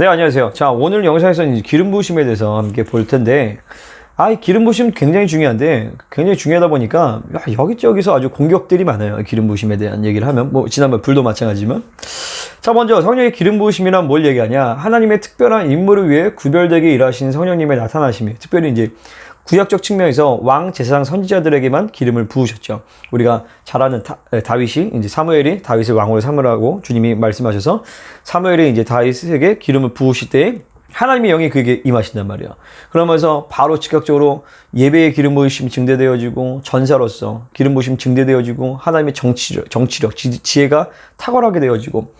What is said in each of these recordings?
네, 안녕하세요. 자, 오늘 영상에서는 이제 기름 부으심에 대해서 함께 볼 텐데, 이 기름 부으심 굉장히 중요한데, 굉장히 중요하다 보니까, 여기저기서 아주 공격들이 많아요. 기름 부으심에 대한 얘기를 하면. 지난번 불도 마찬가지지만. 자, 먼저 성령의 기름 부으심이란 뭘 얘기하냐? 하나님의 특별한 임무를 위해 구별되게 일하신 성령님의 나타나심이에요. 특별히 이제 구약적 측면에서 왕, 제사장, 선지자들에게만 기름을 부으셨죠. 우리가 잘 아는 다윗이, 이제 사무엘이 다윗을 왕으로 삼으라고 주님이 말씀하셔서 사무엘이 이제 다윗에게 기름을 부으실 때 하나님의 영이 그에게 임하신단 말이에요. 그러면서 바로 즉각적으로 예배의 기름 부으심이 증대되어지고 전사로서 기름 부으심이 증대되어지고 하나님의 정치력, 지혜가 탁월하게 되어지고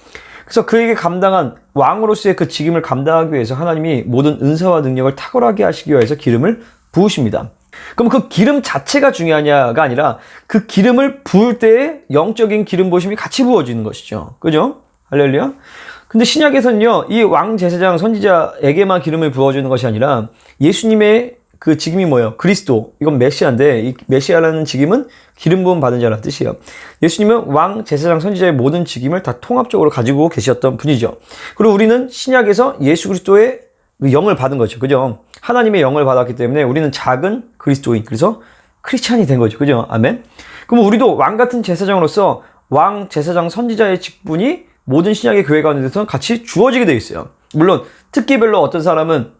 그래서 그에게 감당한 왕으로서의 그 직임을 감당하기 위해서 하나님이 모든 은사와 능력을 탁월하게 하시기 위해서 기름을 부으십니다. 그럼 그 기름 자체가 중요하냐가 아니라 그 기름을 부을 때의 영적인 기름 부으심이 같이 부어지는 것이죠. 그죠? 할렐루야. 근데 신약에서는요, 이 왕, 제사장, 선지자에게만 기름을 부어주는 것이 아니라 예수님의 그 직임이 뭐예요? 그리스도. 이건 메시아인데, 이 메시아라는 직임은 기름 부음 받은 자라는 뜻이에요. 예수님은 왕, 제사장, 선지자의 모든 직임을 다 통합적으로 가지고 계셨던 분이죠. 그리고 우리는 신약에서 예수 그리스도의 영을 받은 거죠. 그죠? 하나님의 영을 받았기 때문에 우리는 작은 그리스도인, 그래서 크리스찬이 된 거죠. 그죠? 아멘. 그럼 우리도 왕 같은 제사장으로서 왕, 제사장, 선지자의 직분이 모든 신약의 교회 가운데서 같이 주어지게 되어 있어요. 물론 특기별로 어떤 사람은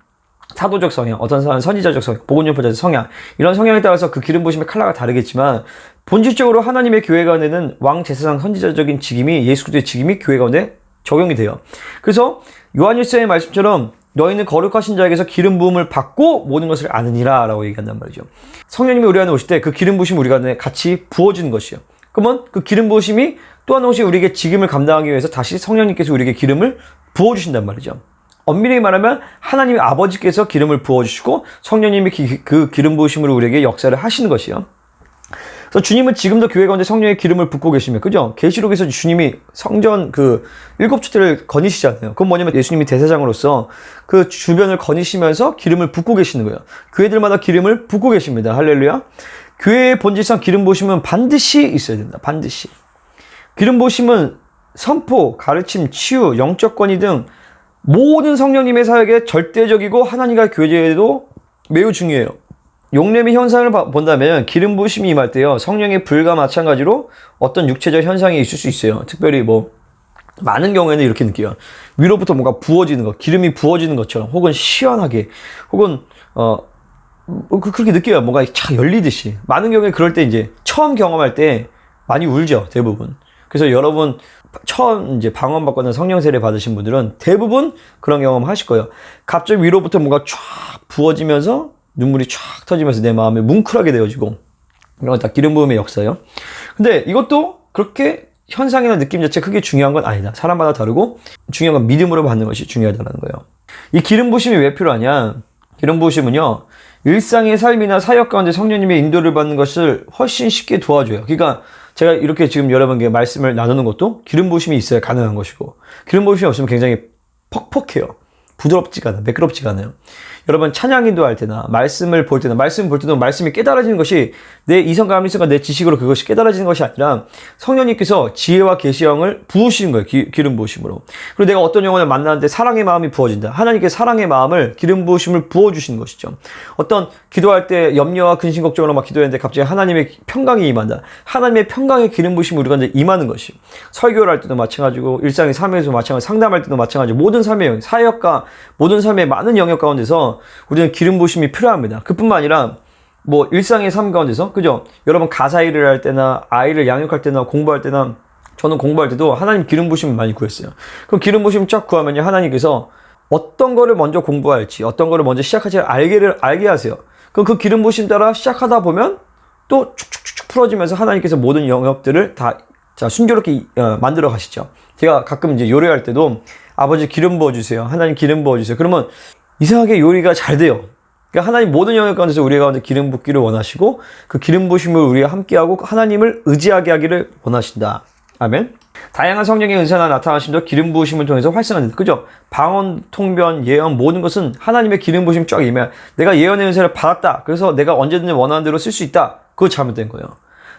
사도적 성향, 어떤 사람은 선지자적 성향, 복음전파자적 성향, 이런 성향에 따라서 그 기름 부으심의 컬러가 다르겠지만 본질적으로 하나님의 교회 가운데는 왕, 제사장, 선지자적인 직임이 예수 그리스도의 직임이 교회 가운데 적용이 돼요. 그래서 요한일서의 말씀처럼 너희는 거룩하신 자에게서 기름 부음을 받고 모든 것을 아느니라 라고 얘기한단 말이죠. 성령님이 우리 안에 오실 때 그 기름 부으심이 우리 안에 같이 부어지는 것이요. 그러면 그 기름 부으심이 또 한 것이 우리에게 직임을 감당하기 위해서 다시 성령님께서 우리에게 기름을 부어주신단 말이죠. 엄밀히 말하면 하나님의 아버지께서 기름을 부어주시고 성령님이 그 기름 부으심으로 우리에게 역사를 하시는 것이요. 그래서 주님은 지금도 교회 가운데 성령의 기름을 붓고 계시면, 그죠? 계시록에서 주님이 성전 그 7주택을 거니시잖아요. 그건 뭐냐면 예수님이 대제사장으로서 그 주변을 거니시면서 기름을 붓고 계시는 거예요. 교회들마다 기름을 붓고 계십니다. 할렐루야. 교회의 본질상 기름 부으심은 반드시 있어야 된다. 반드시. 기름 부으심은 선포, 가르침, 치유, 영적 권위 등 모든 성령님의 사역에 절대적이고 하나님과 교제에도 매우 중요해요. 용례의 현상을 본다면 기름 부으심이 임할 때요, 성령의 불과 마찬가지로 어떤 육체적 현상이 있을 수 있어요. 특별히 많은 경우에는 이렇게 느껴요. 위로부터 뭔가 부어지는 것, 기름이 부어지는 것처럼, 혹은 시원하게, 혹은 그렇게 느껴요. 뭔가 착 열리듯이. 많은 경우에 그럴 때 이제 처음 경험할 때 많이 울죠, 대부분. 그래서 여러분 처음 이제 방언받거나 성령 세례 받으신 분들은 대부분 그런 경험 하실 거예요. 갑자기 위로부터 뭔가 쫙 부어지면서 눈물이 쫙 터지면서 내 마음이 뭉클하게 되어지고, 이런 건 다 기름 부음의 역사예요. 근데 이것도 그렇게 현상이나 느낌 자체 크게 중요한 건 아니다. 사람마다 다르고 중요한 건 믿음으로 받는 것이 중요하다는 거예요. 이 기름 부으심이 왜 필요하냐? 기름 부으심은요, 일상의 삶이나 사역 가운데 성령님의 인도를 받는 것을 훨씬 쉽게 도와줘요. 그러니까 제가 이렇게 지금 여러분께 말씀을 나누는 것도 기름 부으심이 있어야 가능한 것이고, 기름 부으심이 없으면 굉장히 퍽퍽해요. 부드럽지가 않아요. 매끄럽지가 않아요. 여러분 찬양 인도할 때나 말씀을 볼 때도 말씀이 깨달아지는 것이 내 이성과 감성과 내 지식으로 그것이 깨달아지는 것이 아니라 성령님께서 지혜와 계시형을 부으시는 거예요. 기름 부으심으로. 그리고 내가 어떤 영혼을 만나는데 사랑의 마음이 부어진다. 하나님께 사랑의 마음을, 기름 부으심을 부어주시는 것이죠. 어떤 기도할 때 염려와 근심 걱정으로 막 기도했는데 갑자기 하나님의 평강이 임한다. 하나님의 평강의 기름 부으심이 우리가 이제 임하는 것이. 설교를 할 때도 마찬가지고, 일상의 삶에서 마찬가지, 상담할 때도 마찬가지고, 모든 삶의 영역, 사역과 모든 삶의 많은 영역 가운데서 우리는 기름 부으심이 필요합니다. 그뿐만 아니라 일상의 삶 가운데서, 그죠? 여러분 가사 일을 할 때나 아이를 양육할 때나 공부할 때나, 저는 공부할 때도 하나님 기름 부으심을 많이 구했어요. 그럼 기름 부으심 쫙 구하면요, 하나님께서 어떤 거를 먼저 공부할지, 어떤 거를 먼저 시작할지 알게 하세요. 그럼 그 기름 부으심 따라 시작하다 보면 또 축축축축 풀어지면서 하나님께서 모든 영역들을 다 순조롭게 만들어 가시죠. 제가 가끔 이제 요리할 때도 아버지 기름 부어주세요. 하나님 기름 부어주세요. 그러면 이상하게 요리가 잘 돼요. 그러니까 하나님 모든 영역 가운데서 우리 가운데 기름 붓기를 원하시고, 그 기름 부으심을 우리가 함께하고 하나님을 의지하게 하기를 원하신다. 아멘. 다양한 성령의 은사나 나타나심도 기름 부으심을 통해서 활성화된다. 그죠? 방언, 통변, 예언, 모든 것은 하나님의 기름 부으심 쫙 임해. 내가 예언의 은사를 받았다. 그래서 내가 언제든지 원하는 대로 쓸 수 있다. 그거 잘못된 거예요.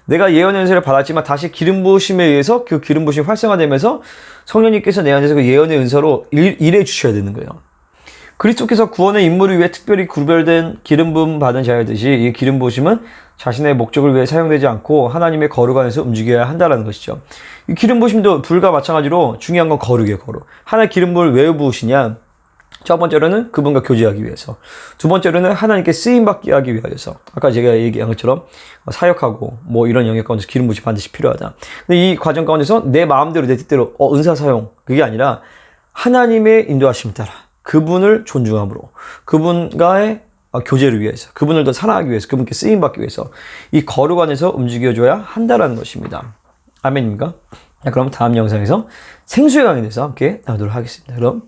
내가 예언의 은사를 받았지만 다시 기름 부으심에 의해서 그 기름 부으심이 활성화되면서 성령님께서 내 안에서 그 예언의 은사로 일해 주셔야 되는 거예요. 그리스도께서 구원의 임무를 위해 특별히 구별된 기름 부음 받은 자이듯이 이 기름 부으심은 자신의 목적을 위해 사용되지 않고 하나님의 거룩 안에서 움직여야 한다는 것이죠. 이 기름 부으심도 불과 마찬가지로 중요한 건 거룩이에요, 거룩. 하나의 기름 부음을 왜 부으시냐? 첫 번째로는 그분과 교제하기 위해서. 두 번째로는 하나님께 쓰임받게 하기 위하여서. 아까 제가 얘기한 것처럼 사역하고 뭐 이런 영역 가운데서 기름 부으심이 반드시 필요하다. 근데 이 과정 가운데서 내 마음대로 내 뜻대로 은사 사용 그게 아니라 하나님의 인도하심 따라 그분을 존중함으로 그분과의 교제를 위해서 그분을 더 사랑하기 위해서 그분께 쓰임받기 위해서 이 거룩 안에서 움직여줘야 한다는 것입니다. 아멘입니까? 그럼 다음 영상에서 생수의 강에 대해서 함께 나누도록 하겠습니다. 그럼